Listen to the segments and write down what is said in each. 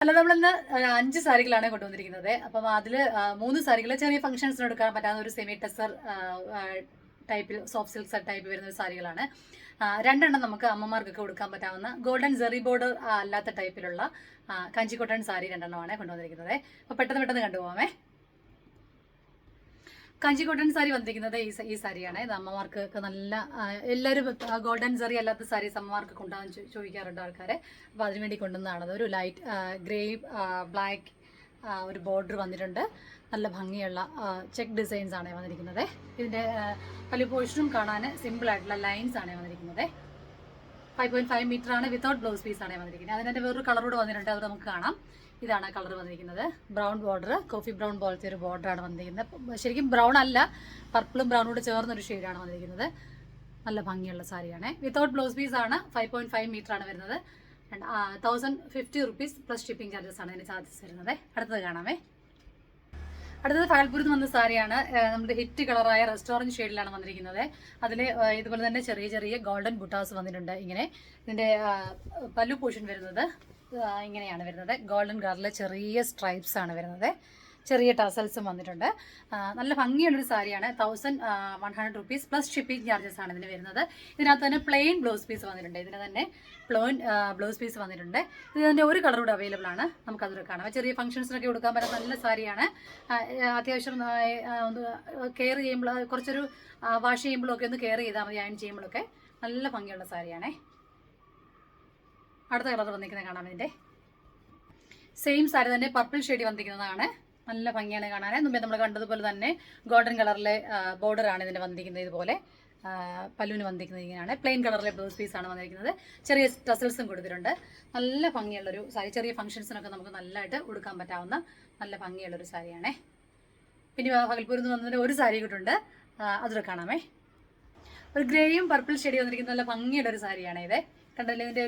അല്ല, നമ്മളിന്ന് 5 സാരികളാണ് കൊണ്ടുവന്നിരിക്കുന്നത്. അപ്പം അതിൽ 3 സാരികൾ ചെറിയ ഫംഗ്ഷൻസിന് എടുക്കാൻ പറ്റാവുന്ന ഒരു സെമി ടെസർ ടൈപ്പിൽ സോഫ്റ്റ് സിൽക്ക് സെറ്റ് ടൈപ്പ് വരുന്ന സാരികളാണ്. 2 നമുക്ക് അമ്മമാർക്കൊക്കെ കൊടുക്കാൻ പറ്റാവുന്ന ഗോൾഡൻ ജെറി ബോർഡർ അല്ലാത്ത ടൈപ്പിലുള്ള കാഞ്ചിക്കോട്ടൺ സാരി 2 കൊണ്ടുവന്നിരിക്കുന്നത്. അപ്പോൾ പെട്ടെന്ന് കണ്ടുപോകാമേ. കാഞ്ചി കോട്ടൺ സാരി വന്നിരിക്കുന്നത് ഈ സാരിയാണ്. ഇത് അമ്മമാർക്ക് ഒക്കെ നല്ല എല്ലാവരും ഗോൾഡൻ സാരി അല്ലാത്ത സാരീസ് അമ്മമാർക്ക് കൊണ്ടുപോകാൻ ചോദിക്കാറുണ്ട് ആൾക്കാരെ. അപ്പോൾ അതിനുവേണ്ടി കൊണ്ടുവന്നതാണ്. ഒരു ലൈറ്റ് ഗ്രേ ബ്ലാക്ക് ഒരു ബോർഡർ വന്നിട്ടുണ്ട്. നല്ല ഭംഗിയുള്ള ചെക്ക് ഡിസൈൻസ് ആണ് വന്നിരിക്കുന്നത്. ഇതിൻ്റെ പല പോർഷനും കാണാൻ സിമ്പിൾ ആയിട്ടുള്ള ലൈൻസ് ആണ് വന്നിരിക്കുന്നത്. 5.5 മീറ്റർ ആണ്. വിത്തൗട്ട് ബ്ലൗസ് പീസ് ആണ് വന്നിരിക്കുന്നത്. അതിൻ്റെ വേറൊരു കളറോട് വന്നിട്ടുണ്ട്, അത് നമുക്ക് കാണാം. ഇതാണ് കളർ വന്നിരിക്കുന്നത്. ബ്രൗൺ ബോർഡർ, കോഫി ബ്രൗൺ പോലത്തെ ഒരു ബോർഡറാണ് വന്നിരിക്കുന്നത്. ശരിക്കും ബ്രൗൺ അല്ല, പർപ്പിളും ബ്രൗണോട് ചേർന്നൊരു ഷെയ്ഡാണ് വന്നിരിക്കുന്നത്. നല്ല ഭംഗിയുള്ള സാരിയാണ്. വിത്തൗട്ട് ബ്ലൗസ് പീസ് ആണ്. 5.5 മീറ്റർ ആണ് വരുന്നത്. 1050 റുപ്പീസ് പ്ലസ് ഷിപ്പിംഗ് ചാർജസ് ആണ് ഇതിന് ചാർജസ് വരുന്നത്. അടുത്തത് കാണാമേ. അടുത്തത് ഫാൽപൂരിൽ നിന്ന് വന്ന സാരിയാണ്. നമ്മുടെ ഹിറ്റ് കളറായ റെസ്റ്റോറൻറ്റ് ഷെയ്ഡിലാണ് വന്നിരിക്കുന്നത്. അതിൽ ഇതുപോലെ തന്നെ ചെറിയ ചെറിയ ഗോൾഡൻ ബുട്ടാസ് വന്നിട്ടുണ്ട്. ഇങ്ങനെ ഇതിൻ്റെ പല്ലു പോർഷൻ വരുന്നത് ഇങ്ങനെയാണ് വരുന്നത്. ഗോൾഡൻ കളറിലെ ചെറിയ സ്ട്രൈപ്സ് ആണ് വരുന്നത്. ചെറിയ ടസൽസും വന്നിട്ടുണ്ട്. നല്ല ഭംഗിയുള്ളൊരു സാരിയാണ്. 1100 റുപ്പീസ് പ്ലസ് ഷിപ്പിംഗ് ചാർജസ് ആണ് ഇതിന് വരുന്നത്. ഇതിനകത്ത് തന്നെ പ്ലെയിൻ ബ്ലൗസ് പീസ് വന്നിട്ടുണ്ട്. ഇതിന് തന്നെ പ്ലെയിൻ ബ്ലൗസ് പീസ് വന്നിട്ടുണ്ട്. ഇതിൻ്റെ ഒരു കളർ കൂടെ അവൈലബിൾ ആണ്. നമുക്കതൊരു കാണാം. ചെറിയ ഫംഗ്ഷൻസിനൊക്കെ കൊടുക്കാൻ പറ്റുന്ന നല്ല സാരിയാണ്. അത്യാവശ്യം ഒന്ന് കെയർ ചെയ്യുമ്പോൾ കുറച്ചൊരു വാഷ് ചെയ്യുമ്പോഴൊക്കെ ഒന്ന് കെയർ ചെയ്താൽ മതി. അയൺ ചെയ്യുമ്പോഴൊക്കെ നല്ല ഭംഗിയുള്ള സാരിയാണേ. അടുത്ത കളർ വന്നിരിക്കുന്നത് കാണാം. ഇതിൻ്റെ സെയിം സാരി തന്നെ പർപ്പിൾ ഷെയ്ഡ് വന്നിരിക്കുന്നതാണ്. നല്ല ഭംഗിയാണ് കാണാൻ. മുമ്പേ നമ്മൾ കണ്ടതുപോലെ തന്നെ ഗോൾഡൻ കളറിലെ ബോർഡറാണ് ഇതിൻ്റെ വന്നിരിക്കുന്നത്. ഇതുപോലെ പല്ലുവിന് വന്നിരിക്കുന്നത് ഇങ്ങനെയാണ്. പ്ലെയിൻ കളറിലെ ബ്ലൗസ് പീസാണ് വന്നിരിക്കുന്നത്. ചെറിയ ടസൽസും കൊടുത്തിട്ടുണ്ട്. നല്ല ഭംഗിയുള്ളൊരു സാരി. ചെറിയ ഫംഗ്ഷൻസിനൊക്കെ നമുക്ക് നല്ലതായിട്ട് ഉടുക്കാൻ പറ്റാവുന്ന നല്ല ഭംഗിയുള്ളൊരു സാരിയാണേ. പിന്നെ പകൽപൂരിൽ നിന്ന് വന്നതിൻ്റെ ഒരു സാരി കിട്ടുന്നുണ്ട്, അതൊക്കെ കാണാമേ. ഒരു ഗ്രേയും പർപ്പിൾ ഷെയ്ഡ് വന്നിരിക്കുന്ന നല്ല ഭംഗിയുള്ളൊരു സാരിയാണ് ഇത്. കണ്ടല്ലേ, ഇതിൻ്റെ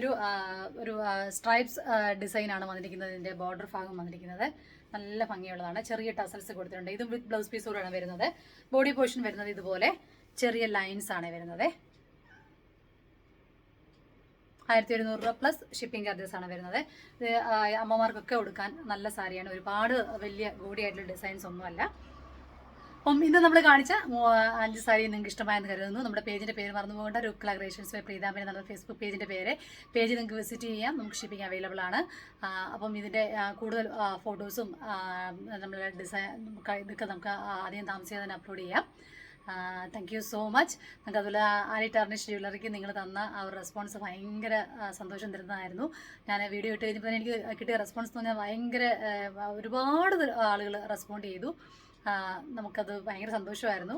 ഒരു സ്ട്രൈപ്സ് ഡിസൈനാണ് വന്നിരിക്കുന്നത്. ഇതിൻ്റെ ബോർഡർ ഭാഗം വന്നിരിക്കുന്നത് നല്ല ഭംഗിയുള്ളതാണ്. ചെറിയ ടസൽസ് കൊടുത്തിട്ടുണ്ട്. ഇതും വിത്ത് ബ്ലൗസ് പീസോടാണ് വരുന്നത്. ബോഡി പോർഷൻ വരുന്നത് ഇതുപോലെ ചെറിയ ലൈൻസ് ആണ് വരുന്നത്. 1700 രൂപ പ്ലസ് ഷിപ്പിംഗ് ചാർജസ് ആണ് വരുന്നത്. ഇത് അമ്മമാർക്കൊക്കെ കൊടുക്കാൻ നല്ല സാരിയാണ്. ഒരുപാട് വലിയ ഗോഡിയായിട്ടുള്ള ഡിസൈൻസ് ഒന്നുമല്ല. അപ്പം ഇന്ന് നമ്മൾ കാണിച്ച 5 സാരി നിങ്ങൾക്ക് ഇഷ്ടമായെന്ന് കരുതുന്നു. നമ്മുടെ പേജിൻ്റെ പേര് മറന്നു പോകേണ്ട. രുക്ല ക്രിയേഷൻസ് ബൈ പ്രീതാമൻ നമ്മുടെ ഫേസ്ബുക്ക് പേജിൻ്റെ പേജ് നിങ്ങൾക്ക് വിസിറ്റ് ചെയ്യാം. നമുക്ക് ഷിപ്പിംഗ് അവൈലബിൾ ആണ്. അപ്പം ഇതിൻ്റെ കൂടുതൽ ഫോട്ടോസും നമ്മുടെ ഡിസൈൻ ഇതൊക്കെ നമുക്ക് ആദ്യം താമസിയാതെ തന്നെ അപ്ലോഡ് ചെയ്യാം. Thank you so much. നമുക്ക് അതുപോലെ ആലി ടാർണിഷ് ജ്വല്ലറിക്ക് നിങ്ങൾ തന്ന ആ ഒരു റെസ്പോൺസ് ഭയങ്കര സന്തോഷം തരുന്നതായിരുന്നു. ഞാൻ വീഡിയോ ഇട്ട് കഴിഞ്ഞപ്പോൾ എനിക്ക് കിട്ടിയ റെസ്പോൺസ് എന്ന് പറഞ്ഞാൽ ഭയങ്കര ഒരുപാട് ആളുകൾ റെസ്പോണ്ട് ചെയ്തു. നമുക്കത് ഭയങ്കര സന്തോഷമായിരുന്നു.